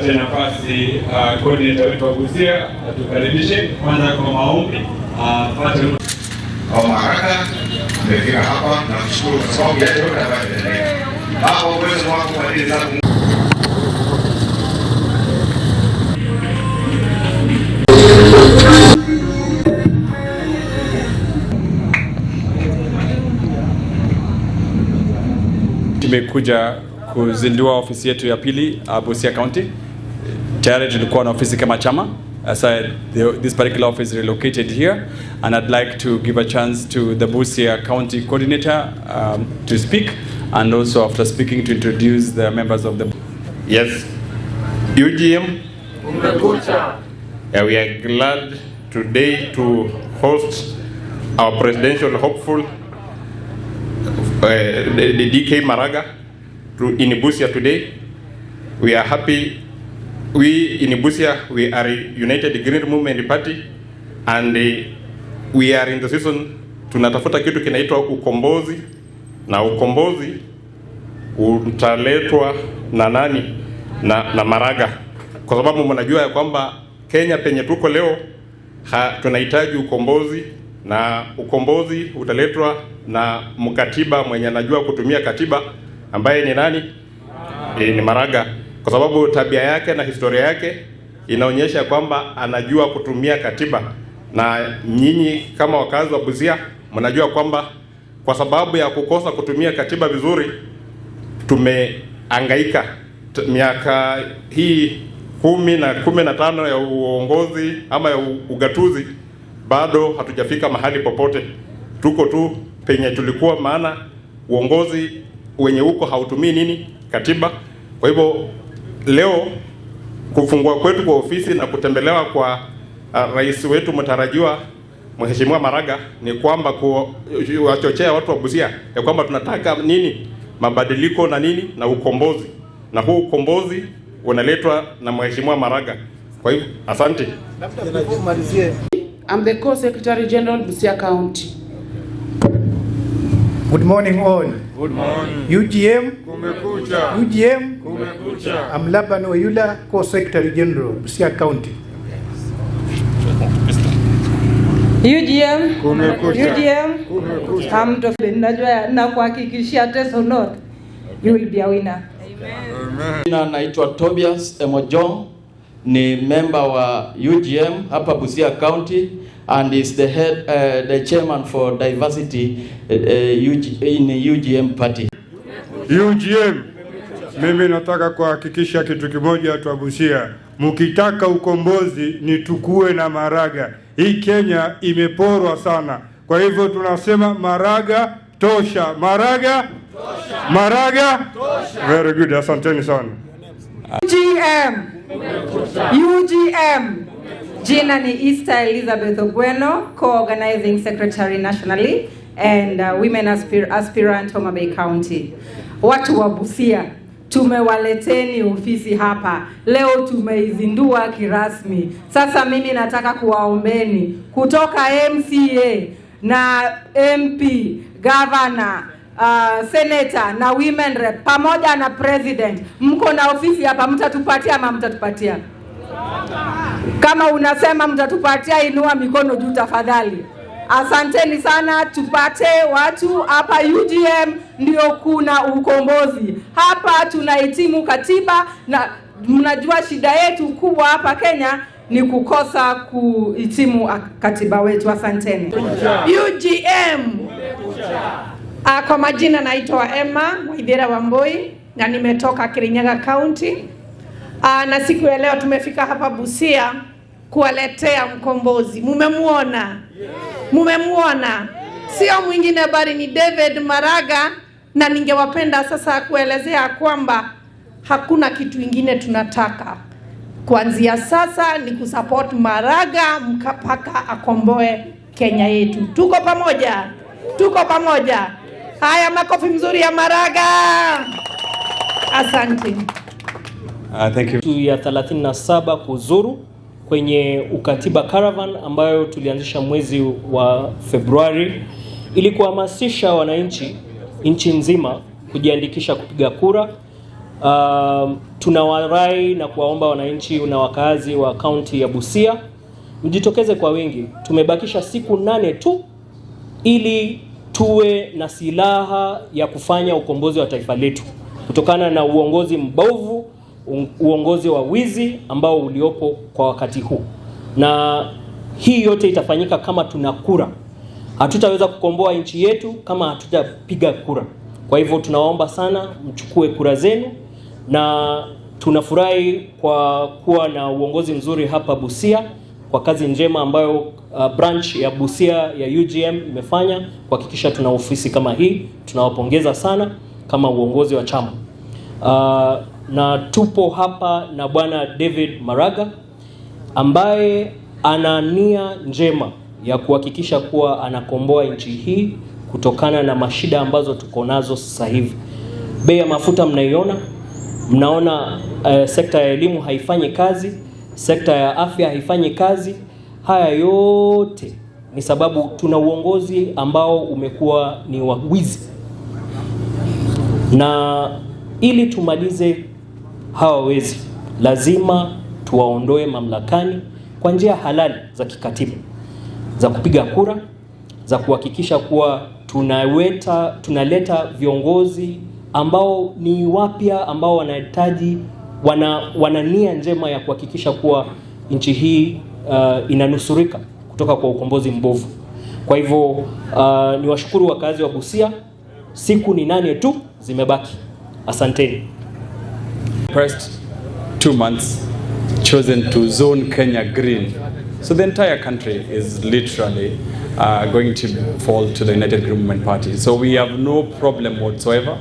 nipate nafasi coordinator wetu wa Busia atukaribishe kwanza kwa maombi. Kwa Maraga tumefika hapa na kushukuru kwa sababu ya yote ambayo inaendelea. Baba, uwezo wako kwa ajili zako. Tumekuja kuzindua ofisi yetu ya pili Busia County. Tayari tulikuwa na ofisi kama chama. So this particular office is relocated here, and I'd like to give a chance to the Busia County Coordinator to speak, and also after speaking to introduce the members of the... Yes, UGM, we are glad today to host our presidential hopeful, the DK Maraga, in Busia today. We are happy. We in Busia, we are a United Green Movement Party, and we are in the season tunatafuta kitu kinaitwa ukombozi, na ukombozi utaletwa na nani? Na Maraga, kwa sababu mnajua ya kwamba Kenya penye tuko leo tunahitaji ukombozi, na ukombozi utaletwa na mkatiba mwenye anajua kutumia katiba, ambaye ni nani? Ni Maraga, kwa sababu tabia yake na historia yake inaonyesha kwamba anajua kutumia katiba. Na nyinyi kama wakazi wa Busia mnajua kwamba kwa sababu ya kukosa kutumia katiba vizuri tumehangaika miaka hii 10 na 15 ya uongozi ama ya ugatuzi, bado hatujafika mahali popote. Tuko tu penye tulikuwa, maana uongozi wenye huko hautumii nini? Katiba. Kwa hivyo leo kufungua kwetu kwa ofisi na kutembelewa kwa rais wetu mtarajiwa Mheshimiwa Maraga ni kwamba kuwachochea watu wa Busia ya kwamba tunataka nini? Mabadiliko na nini? Na ukombozi. Na huu ukombozi unaletwa na Mheshimiwa Maraga. Kwa hivyo asante. I'm the Co-Secretary General Busia County. Good morning all. Good morning. UGM. Kumekucha. UGM. Kumekucha. I'm Laban Oyula, Co-Secretary General Busia County. UGM. Kumekucha. UGM. Kumekucha. I'm Najwa na kuhakikishia Teso North you will be a winner. Amen. Naitwa Tobias Emojo, ni member wa UGM hapa Busia County, and is the head the chairman for diversity in UGM party. UGM, mimi nataka kuhakikisha kitu kimoja watu wa Busia. Mkitaka ukombozi ni tukue na Maraga. Hii Kenya imeporwa sana. Kwa hivyo tunasema Maraga tosha. Maraga tosha. Maraga tosha. Very good. Asanteni sana. UGM. UGM. Jina ni Esther Elizabeth Ogweno, Co-Organizing Secretary nationally and Women Aspirant Homa Bay County. Watu wa Busia, tumewaleteni ofisi hapa. Leo tumeizindua kirasmi. Sasa mimi nataka kuwaombeni kutoka MCA na MP, Governor, Senator na Women Rep pamoja na President. Mko na ofisi hapa, mtatupatia ama mtatupatia? Kama unasema mtatupatia, inua mikono juu tafadhali. Asanteni sana, tupate watu hapa. UGM ndio kuna ukombozi. Hapa tunahitimu katiba, na mnajua shida yetu kubwa hapa Kenya ni kukosa kuhitimu katiba wetu. Asanteni. UGM. Kwa majina naitwa Emma Waithera Wamboi na nimetoka Kirinyaga County. Na siku ya leo tumefika hapa Busia kuwaletea mkombozi. Mumemuona? Mumemuona? Sio mwingine bali ni David Maraga, na ningewapenda sasa kuelezea kwamba hakuna kitu kingine tunataka. Kuanzia sasa ni kusupport Maraga mpaka akomboe Kenya yetu. Tuko pamoja? Tuko pamoja. Haya, makofi mzuri ya Maraga. Asante. Thank you. Ya 37 kuzuru kwenye ukatiba caravan ambayo tulianzisha mwezi wa Februari ili kuhamasisha wananchi nchi nzima kujiandikisha kupiga kura Tunawarai na kuwaomba wananchi na wakazi wa kaunti ya Busia mjitokeze kwa wingi. Tumebakisha siku 8 tu ili tuwe na silaha ya kufanya ukombozi wa taifa letu kutokana na uongozi mbovu, uongozi wa wizi ambao uliopo kwa wakati huu. Na hii yote itafanyika kama tuna kura. Hatutaweza kukomboa nchi yetu kama hatutapiga kura. Kwa hivyo tunawaomba sana mchukue kura zenu, na tunafurahi kwa kuwa na uongozi mzuri hapa Busia kwa kazi njema ambayo branch ya Busia ya UGM imefanya kuhakikisha tuna ofisi kama hii. Tunawapongeza sana kama uongozi wa chama. Na tupo hapa na Bwana David Maraga ambaye ana nia njema ya kuhakikisha kuwa anakomboa nchi hii kutokana na mashida ambazo tuko nazo sasa hivi. Bei ya mafuta mnaiona, mnaona sekta ya elimu haifanyi kazi, sekta ya afya haifanyi kazi. Haya yote ni sababu tuna uongozi ambao umekuwa ni wa wizi. Na ili tumalize hawa wezi, lazima tuwaondoe mamlakani kwa njia halali za kikatiba, za kupiga kura, za kuhakikisha kuwa tunaleta viongozi ambao ni wapya, ambao wanahitaji wana nia njema ya kuhakikisha kuwa nchi hii inanusurika kutoka kwa ukombozi mbovu. Kwa hivyo niwashukuru wakazi wa Busia, siku ni 8 tu zimebaki. Asanteni. First 2 months chosen to zone Kenya green. So the entire country is literally going to fall to the United Green Movement Party. So we have no problem whatsoever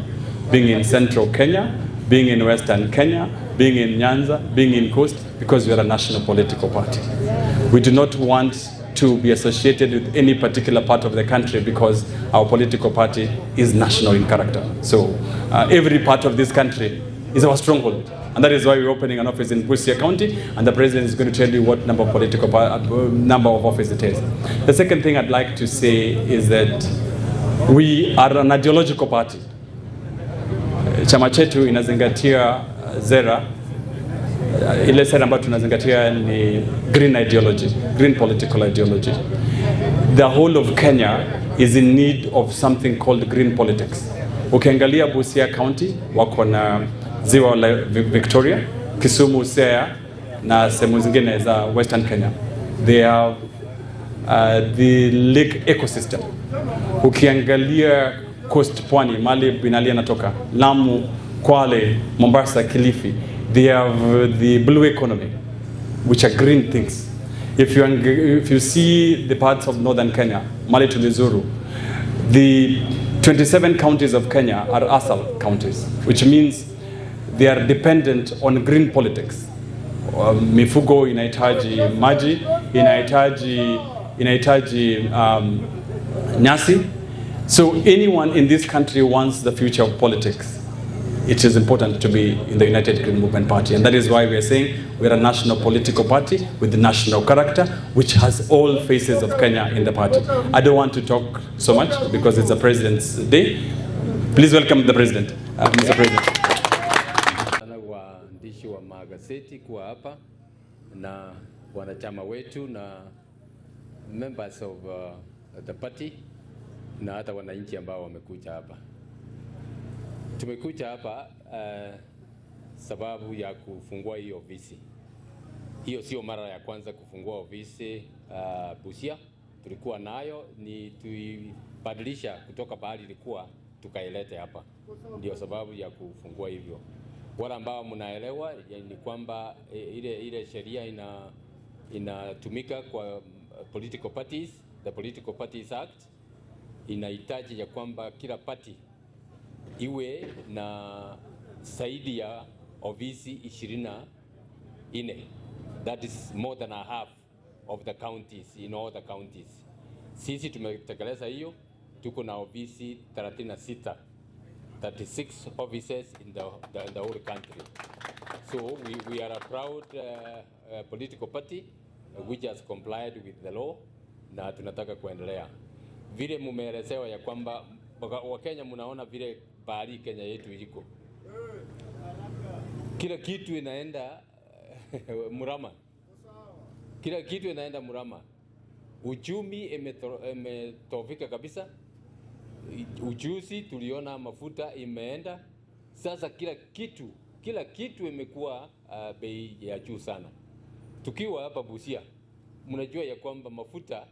being in central Kenya, being in western Kenya, being in Nyanza, being in Coast, because we are a national political party. We do not want to be associated with any particular part of the country because our political party is national in character. So every part of this country is our stronghold. And that is why we're opening an office in Busia County, and the president is going to tell you what number of office it is. The second thing I'd like to say is that we are an ideological party. Chama chetu inazingatia zera, ile sera ambayo tunazingatia ni green ideology, green political ideology. The whole of Kenya is in need of something called green politics. Ukiangalia Busia County wako na ziwa la Victoria, Kisumu, Siaya na sehemu zingine za Western Kenya. They have the lake ecosystem. Ukiangalia coast, pwani, mali Binali anatoka, Lamu, Kwale, Mombasa, Kilifi, they have the blue economy, which are green things. If you see the parts of northern Kenya, Mali to Lizuru, the 27 counties of Kenya are ASAL counties, which means they are dependent on green politics. Mifugo inahitaji maji, inahitaji nyasi. So anyone in this country wants the future of politics. It is important to be in the United Green Movement Party, and that is why we are saying we are a national political party with national character, which has all faces of Kenya in the party. I don't want to talk so much because it's the President's Day. Please welcome the President, Mr. President. Waandishi wa magazeti kuwa hapa na wanachama wetu na members of the party na hata wananchi ambao wamekuja hapa. Tumekuja hapa sababu ya kufungua hii ofisi. Hiyo sio mara ya kwanza kufungua ofisi Busia. Tulikuwa nayo, ni tuibadilisha kutoka bahali ilikuwa tukailete hapa. Ndio sababu ya kufungua hivyo. Wala ambao mnaelewa ni kwamba ile sheria inatumika kwa political parties, the Political Parties Act inahitaji ya kwamba kila party iwe na zaidi ya ofisi 24. That is more than a half of the counties in all the counties. Sisi tumetekeleza hiyo, tuko na ofisi 36 offices in the whole country. So we are a proud political party which has complied with the law, na tunataka kuendelea. Vile mumeelezewa ya kwamba Wakenya mnaona vile bahari Kenya yetu iliko. kila kitu inaenda mrama, kila kitu inaenda mrama. Uchumi imetofika kabisa. Ujuzi tuliona mafuta imeenda. Sasa kila kitu imekuwa bei ya juu sana. Tukiwa hapa Busia, mnajua ya kwamba mafuta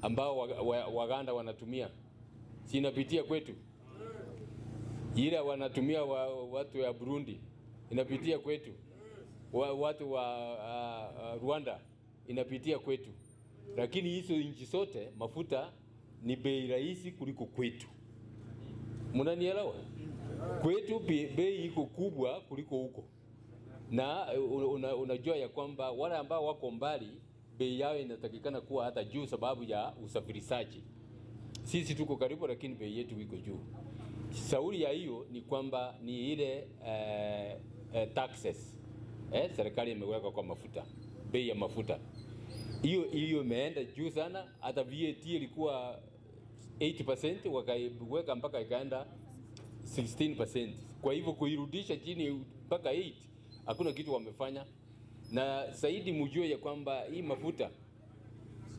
ambao Waganda wanatumia sinapitia kwetu. Ila wanatumia watu ya Burundi inapitia kwetu. Watu wa Rwanda inapitia kwetu. Lakini hizo nchi zote mafuta ni bei rahisi kuliko kwetu. Mnanielewa? Kwetu bei iko kubwa kuliko huko. Na unajua ya kwamba wale ambao wako mbali bei yao inatakikana kuwa hata juu sababu ya usafirishaji. Sisi tuko karibu lakini bei yetu iko juu. Sauri ya hiyo ni kwamba ni ile taxes. Serikali imeweka kwa mafuta, bei ya mafuta. Hiyo imeenda juu sana, hata VAT ilikuwa 80% wakaiweka mpaka ikaenda 16%. Kwa hivyo kuirudisha chini mpaka 8 hakuna kitu wamefanya. Na zaidi mjue ya kwamba hii mafuta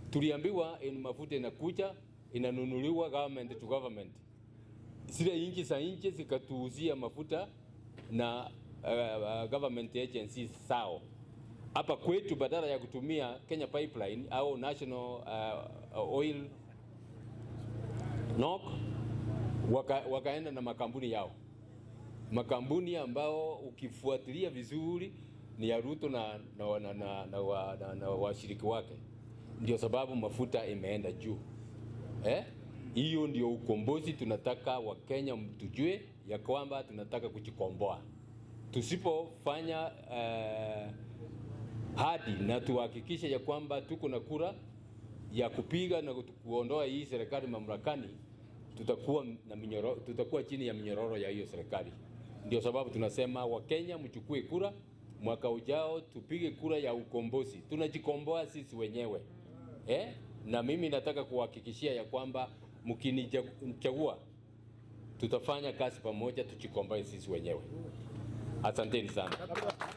tuliambiwa mafuta inakuja inanunuliwa government to government. Zile nchi za nje zikatuuzia mafuta na government agencies sao. Hapa kwetu badala ya kutumia Kenya Pipeline au National Oil NOC wakaenda na makampuni yao. Makampuni ambao ukifuatilia vizuri ni ya Ruto na washiriki wake. Ndio sababu mafuta imeenda juu. Hiyo ndio ukombozi tunataka wa Kenya mtujue ya kwamba tunataka kujikomboa. Tusipofanya hadi na tuhakikishe ya kwamba tuko na kura ya kupiga na kuondoa hii serikali mamlakani, tutakuwa chini ya minyororo ya hiyo serikali. Ndio sababu tunasema Wakenya mchukue kura, mwaka ujao tupige kura ya ukombozi. Tunajikomboa sisi wenyewe. Na mimi nataka kuhakikishia ya kwamba mkinichagua tutafanya kazi pamoja tujikomboe sisi wenyewe. Asanteni sana.